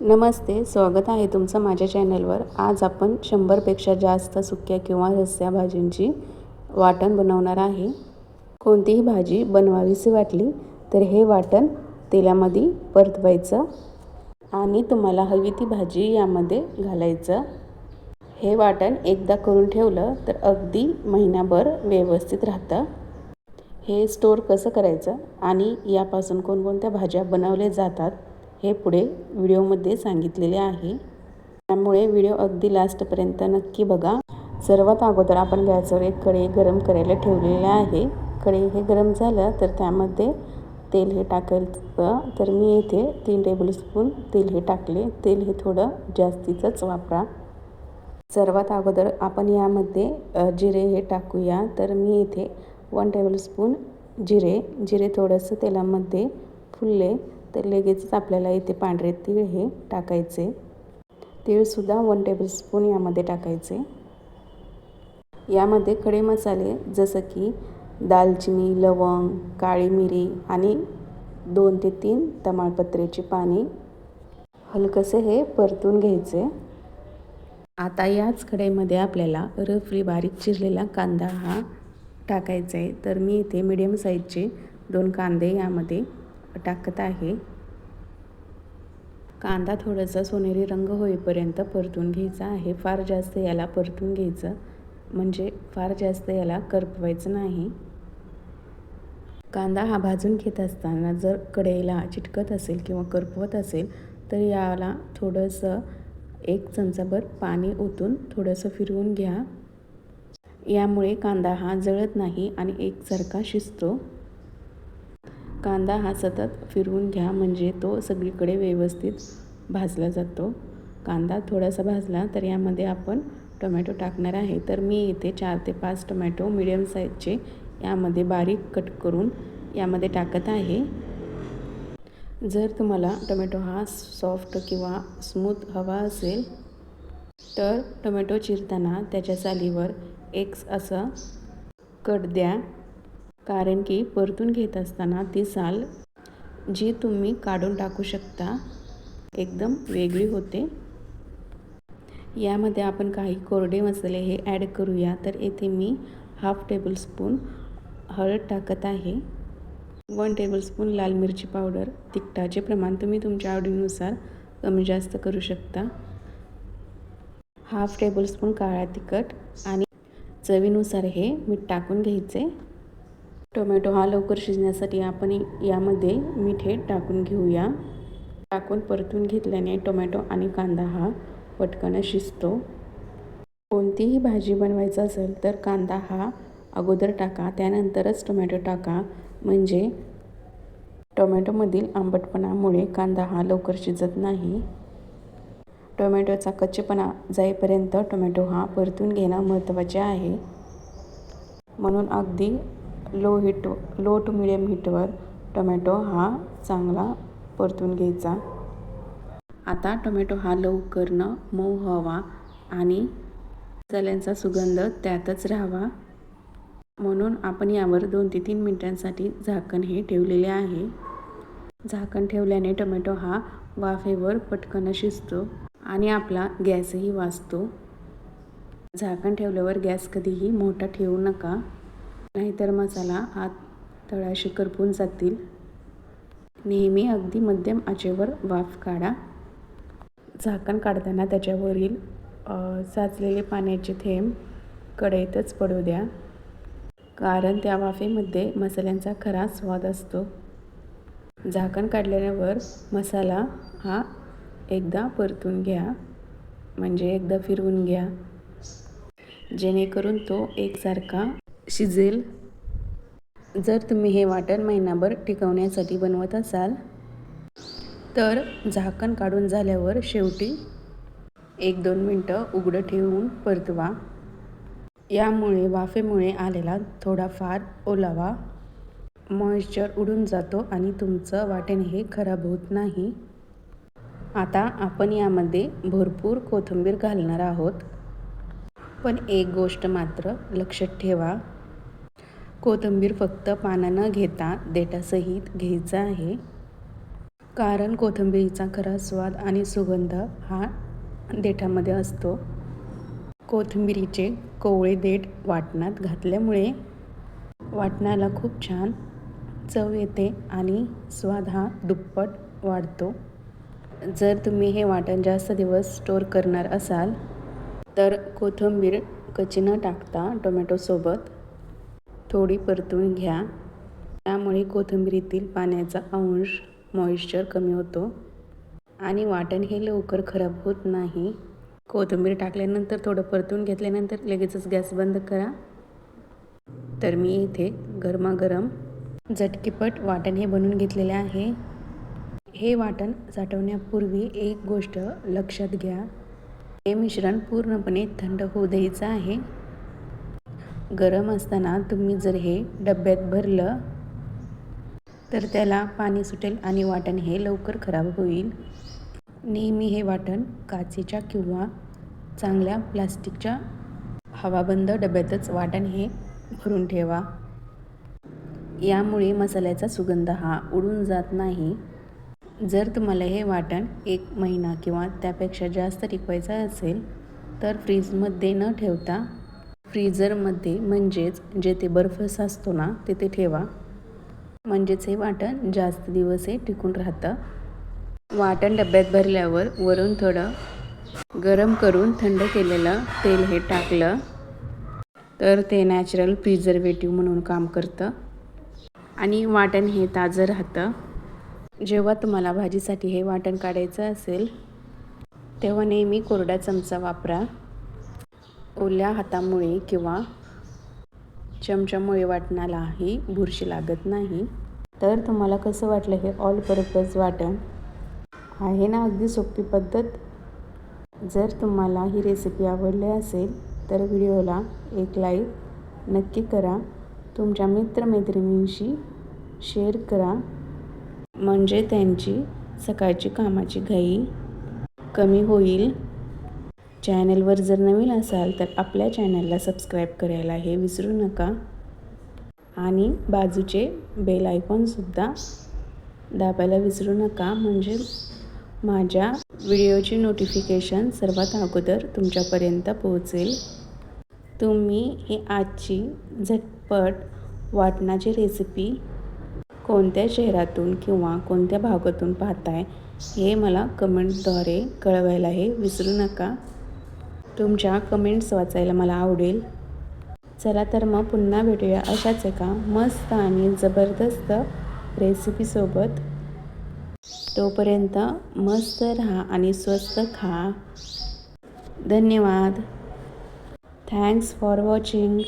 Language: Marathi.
नमस्ते, स्वागत आहे तुमचं माझ्या चॅनलवर. आज आपण 100पेक्षा जास्त सुक्या किंवा रस्स्या भाज्यांची वाटण बनवणार आहे. कोणतीही भाजी बनवावीशी वाटली तर हे वाटण तेलामध्ये परतवायचं आणि तुम्हाला हवी ती भाजी यामध्ये घालायचं. हे वाटण एकदा करून ठेवलं तर अगदी महिनाभर व्यवस्थित राहतं. हे स्टोर कसं करायचं आणि यापासून कोणकोणत्या भाज्या बनवल्या जातात हे पुढे व्हिडिओमध्ये सांगितलेले आहे. त्यामुळे व्हिडिओ अगदी लास्टपर्यंत नक्की बघा. सर्वात अगोदर आपण गॅसवर एक कढई गरम करायला ठेवलेले आहे. कढई हे गरम झालं तर त्यामध्ये तेल हे टाकायचं. तर मी येथे 3 टेबलस्पून तेल हे टाकले. तेल हे थोडं जास्तीचंच वापरा. सर्वात अगोदर आपण यामध्ये जिरे हे टाकूया. तर मी येथे 1 टेबलस्पून जिरे थोडंसं तेलामध्ये फुलले तर लगेचच आपल्याला इथे पांढरे तीळ हे टाकायचे. तीळसुद्धा 1 टेबलस्पून यामध्ये टाकायचे. यामध्ये खडे मसाले जसं की दालचिनी, लवंग, काळी मिरी आणि 2 ते 3 तमालपत्रेची पाने हलकसे हे परतून घ्यायचे. आता याच कढईमध्ये आपल्याला रफली बारीक चिरलेला कांदा हा टाकायचा आहे. तर मी इथे मीडियम साईजचे 2 कांदे यामध्ये टाकत आहे. कांदा थोडासा सोनेरी रंग होईपर्यंत परतून घ्यायचा आहे. फार जास्त याला परतून घ्यायचं म्हणजे फार जास्त याला करपवायचं नाही. कांदा हा भाजून घेत असताना जर कढईला चिटकत असेल किंवा करपवत असेल तर याला थोडंसं 1 चमचाभर पाणी ओतून थोडंसं फिरवून घ्या. यामुळे कांदा हा जळत नाही आणि एकसारखा शिजतो. कांदा हा सतत फिरवून घ्या म्हणजे तो सगळीकडे व्यवस्थित भाजला जातो. कांदा थोडासा भाजला तर यामध्ये आपण टोमॅटो टाकणार आहे. तर मी इथे 4 ते 5 टोमॅटो मीडियम साईजचे यामध्ये बारीक कट करून यामध्ये टाकत आहे. जर तुम्हाला टोमॅटो हा सॉफ्ट किंवा स्मूथ हवा असेल तर टोमॅटो चिरताना त्याच्या सालीवर एक असं कट द्या. कारण की परतून घेत असताना ती साल जी तुम्ही काढून टाकू शकता एकदम वेगळी होते. यामध्ये आपण काही कोरडे मसाले हे ॲड करूया. तर येथे मी 1/2 टेबलस्पून हळद टाकत आहे. 1 टेबलस्पून लाल मिरची पावडर. तिखटाचे प्रमाण तुम्ही तुमच्या आवडीनुसार कमी जास्त करू शकता. 1/2 टेबलस्पून काळा तिखट आणि चवीनुसार हे मीठ टाकून घ्यायचे. टोमॅटो हा लवकर शिजण्यासाठी आपण यामध्ये मीठ हे टाकून घेऊया. टाकून परतून घेतल्याने टोमॅटो आणि कांदा हा पटकन शिजतो. कोणतीही भाजी बनवायचं असेल तर कांदा हा अगोदर टाका, त्यानंतरच टोमॅटो टाका. म्हणजे टोमॅटोमधील आंबटपणामुळे कांदा हा लवकर शिजत नाही. टोमॅटोचा कच्चेपणा जाईपर्यंत टोमॅटो हा परतून घेणं महत्त्वाचे आहे. म्हणून अगदी लो टू मिडियम हीटवर टोमॅटो हा चांगला परतून घ्यायचा. आता टोमॅटो हा लवकर न मऊ व्हावा आणि मसाल्यांचा सुगंध त्यातच राहावा म्हणून आपण यावर 2 ते 3 मिनिटांसाठी झाकण हे ठेवलेले आहे. झाकण ठेवल्याने टोमॅटो हा वाफेवर पटकन शिजतो आणि आपला गॅसही वाचतो. झाकण ठेवल्यावर गॅस कधीही मोठा ठेवू नका, नाहीतर मसाला हा तळाशी करपून जातील. नेहमी अगदी मध्यम आचेवर वाफ काढा. झाकण काढताना त्याच्यावरील साचलेले पाण्याचे थेंब कढईतच पडू द्या. कारण त्या वाफेमध्ये मसाल्यांचा खरा स्वाद असतो. झाकण काढल्यावर मसाला हा एकदा परतून घ्या म्हणजे एकदा फिरवून घ्या जेणेकरून तो एकसारखा शिजेल. जर तुम्ही हे वाटण महिनाभर टिकवण्यासाठी बनवत असाल तर झाकण काढून झाल्यावर शेवटी 1-2 मिनटं उघडं ठेवून परतवा. यामुळे वाफेमुळे आलेला थोडाफार ओलावा मॉइश्चर उडून जातो आणि तुमचं वाटण हे खराब होत नाही. आता आपण यामध्ये भरपूर कोथिंबीर घालणार आहोत. पण एक गोष्ट मात्र लक्षात ठेवा, कोथिंबीर फक्त पानं न घेता देठासहित घ्यायचं आहे. कारण कोथिंबिरीचा खरा स्वाद आणि सुगंध हा देठामध्ये असतो. कोथिंबिरीचे कोवळे देठ वाटणात घातल्यामुळे वाटणाला खूप छान चव येते आणि स्वाद हा दुप्पट वाढतो. जर तुम्ही हे वाटण जास्त दिवस स्टोअर करणार असाल तर कोथिंबीर कच्ची न टाकता टोमॅटोसोबत थोडी परतून घ्या. त्यामुळे कोथिंबीरीतील पाण्याचा अंश मॉइश्चर कमी होतो आणि वाटण हे लवकर खराब होत नाही. कोथिंबीर टाकल्यानंतर थोडं परतून घेतल्यानंतर लगेचच गॅस बंद करा. तर मी इथे गरमागरम झटकीपट वाटण हे बनवून घेतलेले आहे. हे वाटण साठवण्यापूर्वी एक गोष्ट लक्षात घ्या. हे मिश्रण पूर्णपणे थंड होऊ द्यायचं आहे. गरम असताना तुम्ही जर हे डब्यात भरलं तर त्याला पाणी सुटेल आणि वाटण हे लवकर खराब होईल. नेहमी हे वाटण काचेच्या किंवा चांगल्या प्लास्टिकच्या हवाबंद डब्यातच वाटण हे भरून ठेवा. यामुळे मसाल्याचा सुगंध हा उडून जात नाही. जर तुम्हाला हे वाटण 1 महिना किंवा त्यापेक्षा जास्त टिकवायचं असेल तर फ्रीजमध्ये न ठेवता फ्रीझरमध्ये म्हणजेच जेथे बर्फ साचतो ना तिथे ठेवा. म्हणजेच हे वाटण जास्त दिवस हे टिकून राहतं. वाटण डब्यात भरल्यावर वरून थोडं गरम करून थंड केलेलं तेल हे टाकलं तर ते नॅचरल प्रिझर्वेटिव्ह म्हणून काम करतं आणि वाटण हे ताजं राहतं. जेव्हा तुम्हाला भाजीसाठी हे वाटण काढायचं असेल तेव्हा नेहमी कोरडा चमचा वापरा. ओल्या हातामुळे किंवा चमच्यामुळे वाटणालाही बुरशी लागत नाही. तर तुम्हाला कसं वाटलं हे ऑल पर्पज वाटण? आहे ना अगदी सोपी पद्धत. जर तुम्हाला ही रेसिपी आवडली असेल तर व्हिडिओला एक लाईक नक्की करा. तुमच्या मित्रमैत्रिणींशी शेअर करा म्हणजे त्यांची सकाळची कामाची घाई कमी होईल. चॅनलवर जर नवीन असाल तर आपल्या चॅनलला सबस्क्राईब करायला हे विसरू नका आणि बाजूचे बेल आयकॉनसुद्धा दाबायला विसरू नका म्हणजे माझ्या व्हिडिओची नोटिफिकेशन सर्वात अगोदर तुमच्यापर्यंत पोहोचेल. तुम्ही ही आजची झटपट वाटणाची रेसिपी कोणत्या शहरातून किंवा कोणत्या भागातून पाहताय हे मला कमेंटद्वारे कळवायला हे विसरू नका. तुमच्या कमेंट्स वाचायला मला आवडेल. चला तर मग पुन्हा भेटूया अशाच एका मस्त आणि जबरदस्त रेसिपीसोबत. तोपर्यंत मस्त राहा आणि स्वस्त खा. धन्यवाद. Thanks for watching.